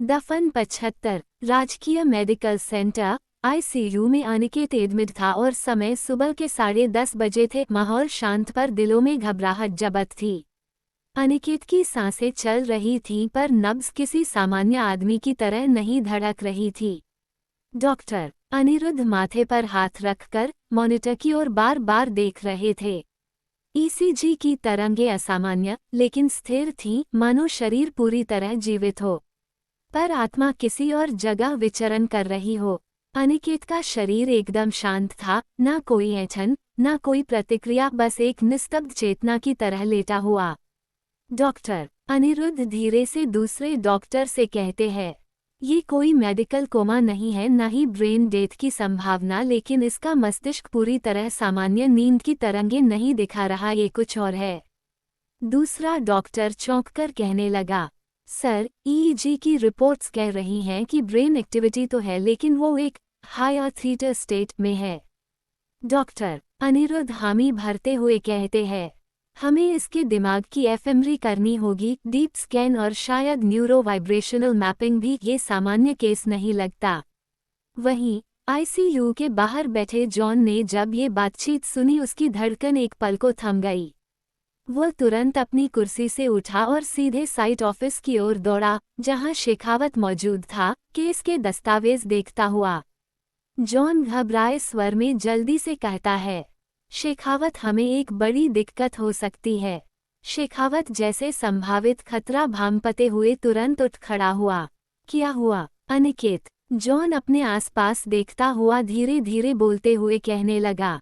दफन 75। राजकीय medical centre ICU में अनिकेत एडमिट था और समय सुबह के 10:30 बजे थे। माहौल शांत पर दिलों में घबराहट जबत थी। अनिकेत की सांसें चल रही थीं पर नब्ज किसी सामान्य आदमी की तरह नहीं धड़क रही थी। डॉक्टर अनिरुद्ध माथे पर हाथ रखकर मॉनिटर की ओर बार बार देख रहे थे। ईसीजी की तरंगें असामान्य लेकिन स्थिर थीं, मानो शरीर पूरी तरह जीवित हो पर आत्मा किसी और जगह विचरण कर रही हो। अनिकेत का शरीर एकदम शांत था, न कोई ऐंठन, न कोई प्रतिक्रिया, बस एक निस्तब्ध चेतना की तरह लेटा हुआ। डॉक्टर अनिरुद्ध धीरे से दूसरे डॉक्टर से कहते हैं, ये कोई मेडिकल कोमा नहीं है, न ही ब्रेन डेथ की संभावना, लेकिन इसका मस्तिष्क पूरी तरह सामान्य नींद की तरंगें नहीं दिखा रहा, ये कुछ और है। दूसरा डॉक्टर चौंककर कहने लगा, सर, ईईजी की रिपोर्ट्स कह रही हैं कि ब्रेन एक्टिविटी तो है लेकिन वो एक हायर थीटा स्टेट में है। डॉक्टर अनिरुद्ध हामी भरते हुए कहते हैं, हमें इसके दिमाग की एफएमआरआई करनी होगी, डीप स्कैन और शायद न्यूरो वाइब्रेशनल मैपिंग भी। ये सामान्य केस नहीं लगता। वहीं आईसीयू के बाहर बैठे जॉन ने जब ये बातचीत सुनी, उसकी धड़कन एक पल को थम गई। वह तुरंत अपनी कुर्सी से उठा और सीधे साइट ऑफिस की ओर दौड़ा, जहां शेखावत मौजूद था, केस के दस्तावेज देखता हुआ। जॉन घबराए स्वर में जल्दी से कहता है, शेखावत, हमें एक बड़ी दिक्कत हो सकती है। शेखावत जैसे संभावित खतरा भांपते हुए तुरंत उठ खड़ा हुआ। क्या हुआ अनिकेत? जॉन अपने आसपास देखता हुआ धीरे धीरे बोलते हुए कहने लगा,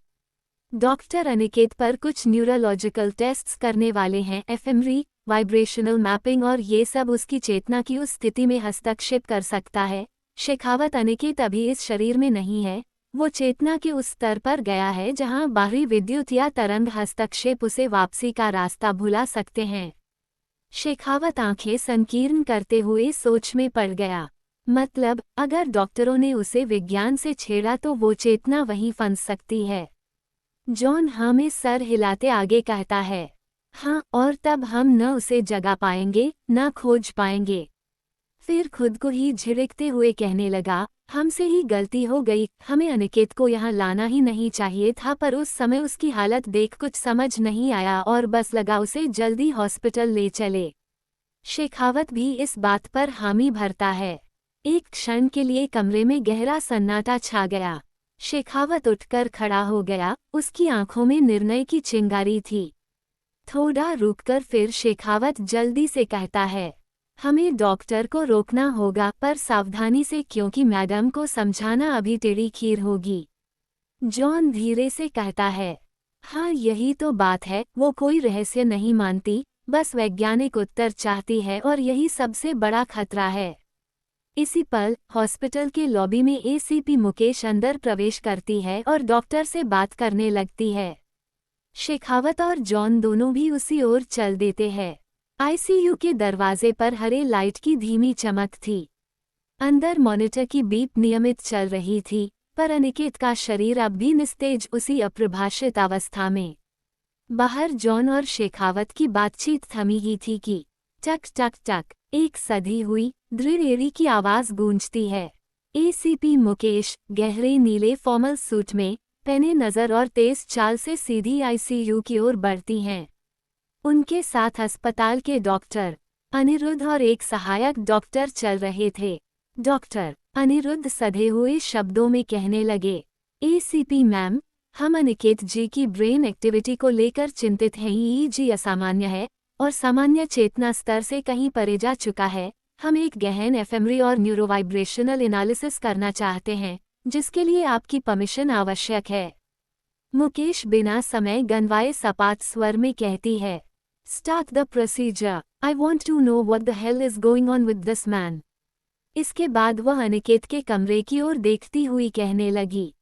डॉक्टर अनिकेत पर कुछ न्यूरोलॉजिकल टेस्ट्स करने वाले हैं, एफएमआरआई, वाइब्रेशनल मैपिंग, और ये सब उसकी चेतना की उस स्थिति में हस्तक्षेप कर सकता है। शेखावत, अनिकेत अभी इस शरीर में नहीं है, वो चेतना के उस स्तर पर गया है जहां बाहरी विद्युत या तरंग हस्तक्षेप उसे वापसी का रास्ता भुला सकते हैं। शेखावत आंखें संकीर्ण करते हुए सोच में पड़ गया। मतलब, अगर डॉक्टरों ने उसे विज्ञान से छेड़ा तो वो चेतना वहीं फंस सकती है। जॉन हाँ में सर हिलाते आगे कहता है, हाँ, और तब हम न उसे जगा पाएंगे, न खोज पाएंगे। फिर खुद को ही झिड़कते हुए कहने लगा, हमसे ही गलती हो गई, हमें अनिकेत को यहाँ लाना ही नहीं चाहिए था, पर उस समय उसकी हालत देख कुछ समझ नहीं आया और बस लगा उसे जल्दी हॉस्पिटल ले चले। शेखावत भी इस बात पर हामी भरता है। एक क्षण के लिए कमरे में गहरा सन्नाटा छा गया। शेखावत उठकर खड़ा हो गया, उसकी आंखों में निर्णय की चिंगारी थी। थोड़ा रुककर फिर शेखावत जल्दी से कहता है, हमें डॉक्टर को रोकना होगा, पर सावधानी से, क्योंकि मैडम को समझाना अभी टेढ़ी खीर होगी। जॉन धीरे से कहता है, हाँ यही तो बात है, वो कोई रहस्य नहीं मानती, बस वैज्ञानिक उत्तर चाहती है, और यही सबसे बड़ा खतरा है। इसी पल हॉस्पिटल के लॉबी में एसीपी मुकेश अंदर प्रवेश करती है और डॉक्टर से बात करने लगती है। शेखावत और जॉन दोनों भी उसी ओर चल देते हैं। आईसीयू के दरवाजे पर हरे लाइट की धीमी चमक थी। अंदर मॉनिटर की बीप नियमित चल रही थी, पर अनिकेत का शरीर अब भी निस्तेज, उसी अप्रभाषित अवस्था में। बाहर जॉन और शेखावत की बातचीत थमी ही थी कि टक टक टक, एक सधी हुई दृढ़ एड़ी की आवाज गूंजती है। एसीपी मुकेश गहरे नीले फॉर्मल सूट में, पैने नजर और तेज चाल से सीधी आईसीयू की ओर बढ़ती हैं। उनके साथ अस्पताल के डॉक्टर अनिरुद्ध और एक सहायक डॉक्टर चल रहे थे। डॉक्टर अनिरुद्ध सधे हुए शब्दों में कहने लगे, एसीपी मैम, हम अनिकेत जी की ब्रेन एक्टिविटी को लेकर चिंतित हैं। ईईजी असामान्य है और सामान्य चेतना स्तर से कहीं परे जा चुका है। हम एक गहन एफएमआरआई और न्यूरोवाइब्रेशनल एनालिसिस करना चाहते हैं, जिसके लिए आपकी परमिशन आवश्यक है। मुकेश बिना समय गंवाए सपाट स्वर में कहती है, start the procedure, I want to know what the hell is going on with this man. इसके बाद वह अनिकेत के कमरे की ओर देखती हुई कहने लगी,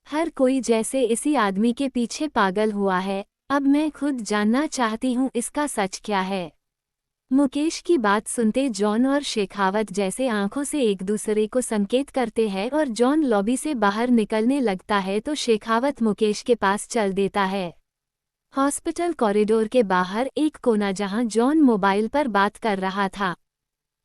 हर कोई जैसे इसी आदमी के पीछे पागल हुआ है, अब मैं खुद जानना चाहती हूँ इसका सच क्या है। मुकेश की बात सुनते जॉन और शेखावत जैसे आंखों से एक दूसरे को संकेत करते हैं और जॉन लॉबी से बाहर निकलने लगता है तो शेखावत मुकेश के पास चल देता है। हॉस्पिटल कॉरिडोर के बाहर एक कोना जहां जॉन मोबाइल पर बात कर रहा था।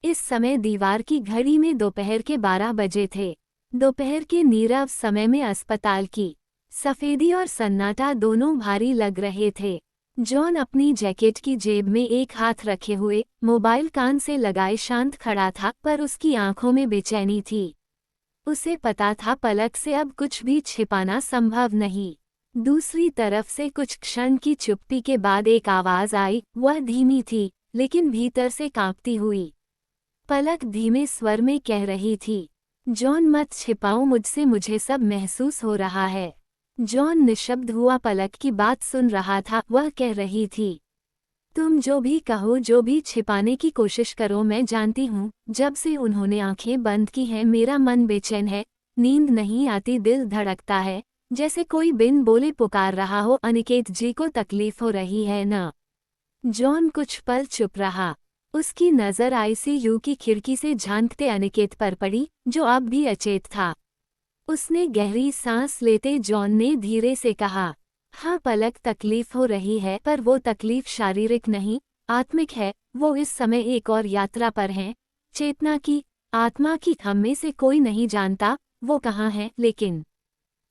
इस समय दीवार की घड़ी में दोपहर के 12 बजे थे। दोपहर के नीरव समय में अस्पताल की सफेदी और सन्नाटा दोनों भारी लग रहे थे। जॉन अपनी जैकेट की जेब में एक हाथ रखे हुए मोबाइल कान से लगाए शांत खड़ा था, पर उसकी आंखों में बेचैनी थी। उसे पता था पलक से अब कुछ भी छिपाना संभव नहीं। दूसरी तरफ से कुछ क्षण की चुप्पी के बाद एक आवाज आई। वह धीमी थी, लेकिन भीतर से कांपती हुई। पलक धीमे स्वर में कह रही थी, जॉन मत छिपाओ मुझसे, मुझे सब महसूस हो रहा है। जॉन निशब्द हुआ, पलक की बात सुन रहा था। वह कह रही थी, तुम जो भी कहो, जो भी छिपाने की कोशिश करो, मैं जानती हूँ। जब से उन्होंने आंखें बंद की हैं मेरा मन बेचैन है, नींद नहीं आती, दिल धड़कता है, जैसे कोई बिन बोले पुकार रहा हो। अनिकेत जी को तकलीफ हो रही है ना? जॉन कुछ पल चुप रहा। उसकी नज़र आईसीयू की खिड़की से झांकते अनिकेत पर पड़ी, जो अब भी अचेत था। उसने गहरी सांस लेते जॉन ने धीरे से कहा, हाँ पलक, तकलीफ हो रही है, पर वो तकलीफ शारीरिक नहीं, आत्मिक है। वो इस समय एक और यात्रा पर हैं, चेतना की, आत्मा की। हम में से कोई नहीं जानता वो कहाँ है, लेकिन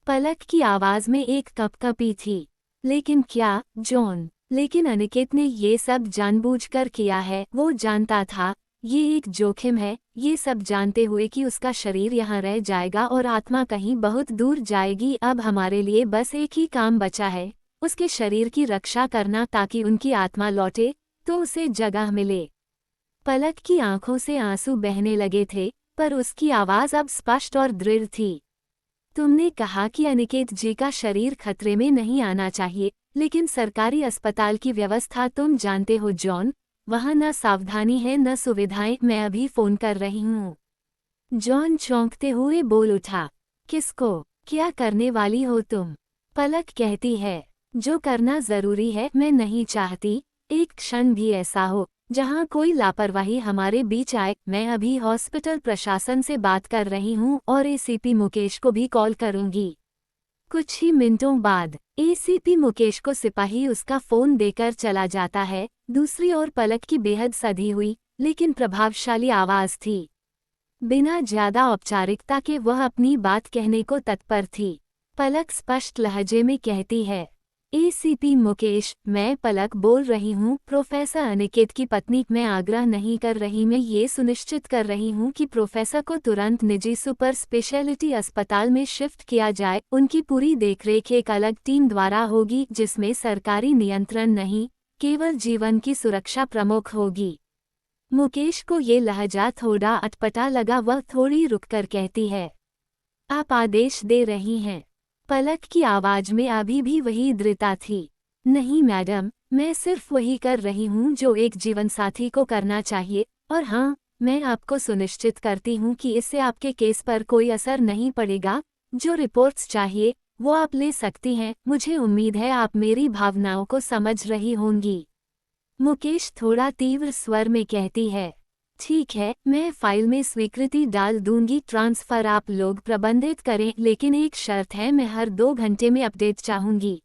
पलक की आवाज में एक कपकपी थी। लेकिन क्या, जॉन? लेकिन अनिकेत ने ये सब जानबूझकर किया है। वो जानता था ये एक जोखिम है, ये सब जानते हुए कि उसका शरीर यहाँ रह जाएगा और आत्मा कहीं बहुत दूर जाएगी। अब हमारे लिए बस एक ही काम बचा है, उसके शरीर की रक्षा करना, ताकि उनकी आत्मा लौटे तो उसे जगह मिले। पलक की आंखों से आंसू बहने लगे थे, पर उसकी आवाज अब स्पष्ट और दृढ़ थी। तुमने कहा कि अनिकेत जी का शरीर खतरे में नहीं आना चाहिए, लेकिन सरकारी अस्पताल की व्यवस्था तुम जानते हो जॉन, वहाँ न सावधानी है न सुविधाएं। मैं अभी फोन कर रही हूँ। जॉन चौंकते हुए बोल उठा, किसको? क्या करने वाली हो तुम? पलक कहती है, जो करना जरूरी है। मैं नहीं चाहती एक क्षण भी ऐसा हो जहाँ कोई लापरवाही हमारे बीच आए। मैं अभी हॉस्पिटल प्रशासन से बात कर रही हूँ और एसीपी मुकेश को भी कॉल करूँगी। कुछ ही मिनटों बाद एसीपी मुकेश को सिपाही उसका फोन देकर चला जाता है। दूसरी ओर पलक की बेहद सधी हुई लेकिन प्रभावशाली आवाज थी। बिना ज्यादा औपचारिकता के वह अपनी बात कहने को तत्पर थी। पलक स्पष्ट लहजे में कहती है, एसीपी मुकेश, मैं पलक बोल रही हूँ, प्रोफेसर अनिकेत की पत्नी। मैं आग्रह नहीं कर रही, मैं ये सुनिश्चित कर रही हूँ कि प्रोफेसर को तुरंत निजी सुपर स्पेशलिटी अस्पताल में शिफ्ट किया जाए। उनकी पूरी देखरेख एक अलग टीम द्वारा होगी, जिसमें सरकारी नियंत्रण नहीं, केवल जीवन की सुरक्षा प्रमुख होगी। मुकेश को ये लहजा थोड़ा अटपटा लगा। वह थोड़ी रुककर कहती है, आप आदेश दे रही हैं? पलक की आवाज में अभी भी वही दृढ़ता थी। नहीं मैडम, मैं सिर्फ वही कर रही हूँ जो एक जीवनसाथी को करना चाहिए। और हाँ, मैं आपको सुनिश्चित करती हूँ कि इससे आपके केस पर कोई असर नहीं पड़ेगा। जो रिपोर्ट्स चाहिए वो आप ले सकती हैं। मुझे उम्मीद है आप मेरी भावनाओं को समझ रही होंगी। मुकेश थोड़ा तीव्र स्वर में कहती है, ठीक है, मैं फाइल में स्वीकृति डाल दूंगी। ट्रांसफर आप लोग प्रबंधित करें, लेकिन एक शर्त है, मैं हर 2 घंटे में अपडेट चाहूंगी।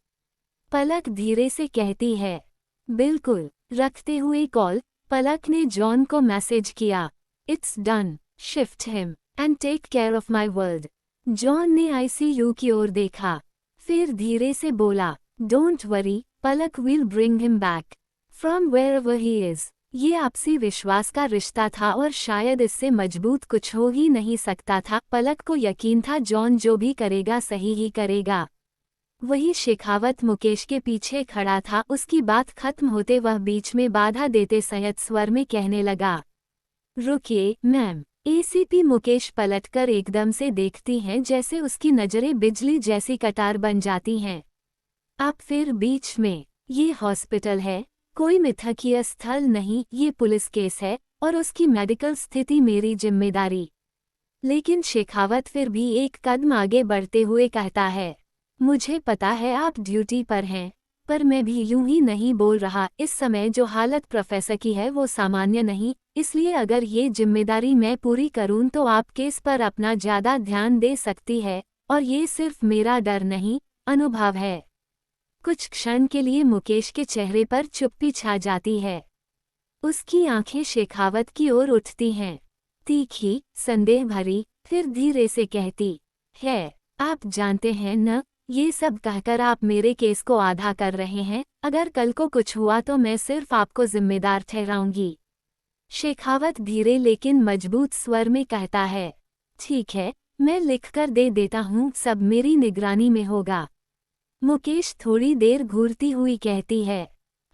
पलक धीरे से कहती है, बिल्कुल। रखते हुए कॉल, पलक ने जॉन को मैसेज किया, it's done, shift him and take care of my world. John ने आईसीयू की ओर देखा, फिर धीरे से बोला, don't worry Palak, will bring him back from wherever he is. ये आपसी विश्वास का रिश्ता था और शायद इससे मजबूत कुछ हो ही नहीं सकता था। पलक को यकीन था जॉन जो भी करेगा सही ही करेगा। वही शेखावत मुकेश के पीछे खड़ा था। उसकी बात खत्म होते वह बीच में बाधा देते संयत स्वर में कहने लगा, रुकिए मैम। एसीपी मुकेश पलटकर एकदम से देखती हैं, जैसे उसकी नजरें बिजली जैसी कटार बन जाती हैं। आप फिर बीच में? ये हॉस्पिटल है, कोई मिथकीय स्थल नहीं। ये पुलिस केस है और उसकी मेडिकल स्थिति मेरी जिम्मेदारी। लेकिन शेखावत फिर भी एक कदम आगे बढ़ते हुए कहता है, मुझे पता है आप ड्यूटी पर हैं, पर मैं भी यूं ही नहीं बोल रहा। इस समय जो हालत प्रोफेसर की है वो सामान्य नहीं, इसलिए अगर ये जिम्मेदारी मैं पूरी करूं तो आप केस पर अपना ज्यादा ध्यान दे सकती है। और ये सिर्फ मेरा डर नहीं, अनुभव है। कुछ क्षण के लिए मुकेश के चेहरे पर चुप्पी छा जाती है। उसकी आंखें शेखावत की ओर उठती हैं, तीखी, संदेह भरी, फिर धीरे से कहती है, आप जानते हैं न, ये सब कहकर आप मेरे केस को आधा कर रहे हैं। अगर कल को कुछ हुआ तो मैं सिर्फ आपको जिम्मेदार ठहराऊंगी। शेखावत धीरे लेकिन मजबूत स्वर में कहता है, ठीक है, मैं लिखकर दे देता हूँ, सब मेरी निगरानी में होगा। मुकेश थोड़ी देर घूरती हुई कहती है,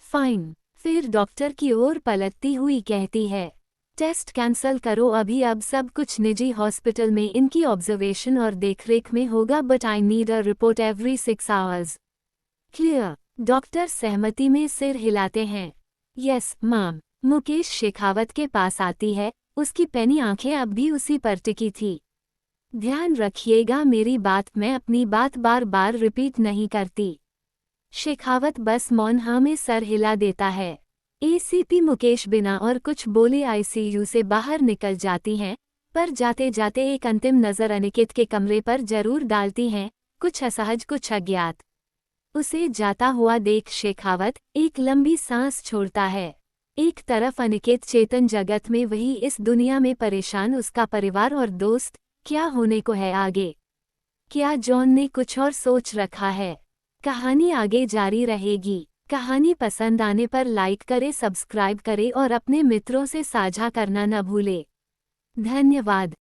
फाइन। फिर डॉक्टर की ओर पलटती हुई कहती है, टेस्ट कैंसल करो अभी, अब सब कुछ निजी हॉस्पिटल में इनकी ऑब्जर्वेशन और देखरेख में होगा, but I need a report every 6 hours. Clear? Doctor सहमति में सिर हिलाते हैं। Yes ma'am. मुकेश शेखावत के पास आती है, उसकी पैनी आंखें अब भी उसी पर टिकी थी। ध्यान रखिएगा मेरी बात, मैं अपनी बात बार बार रिपीट नहीं करती। शेखावत बस मौन हाँ में सर हिला देता है। एसीपी मुकेश बिना और कुछ बोले आईसीयू से बाहर निकल जाती हैं, पर जाते जाते एक अंतिम नज़र अनिकेत के कमरे पर जरूर डालती हैं, कुछ असहज कुछ अज्ञात। उसे जाता हुआ देख शेखावत एक लंबी सांस छोड़ता है। एक तरफ अनिकेत चेतन जगत में, वही इस दुनिया में परेशान उसका परिवार और दोस्त। क्या होने को है आगे? क्या जॉन ने कुछ और सोच रखा है? कहानी आगे जारी रहेगी। कहानी पसंद आने पर लाइक करें, सब्सक्राइब करें और अपने मित्रों से साझा करना न भूलें। धन्यवाद।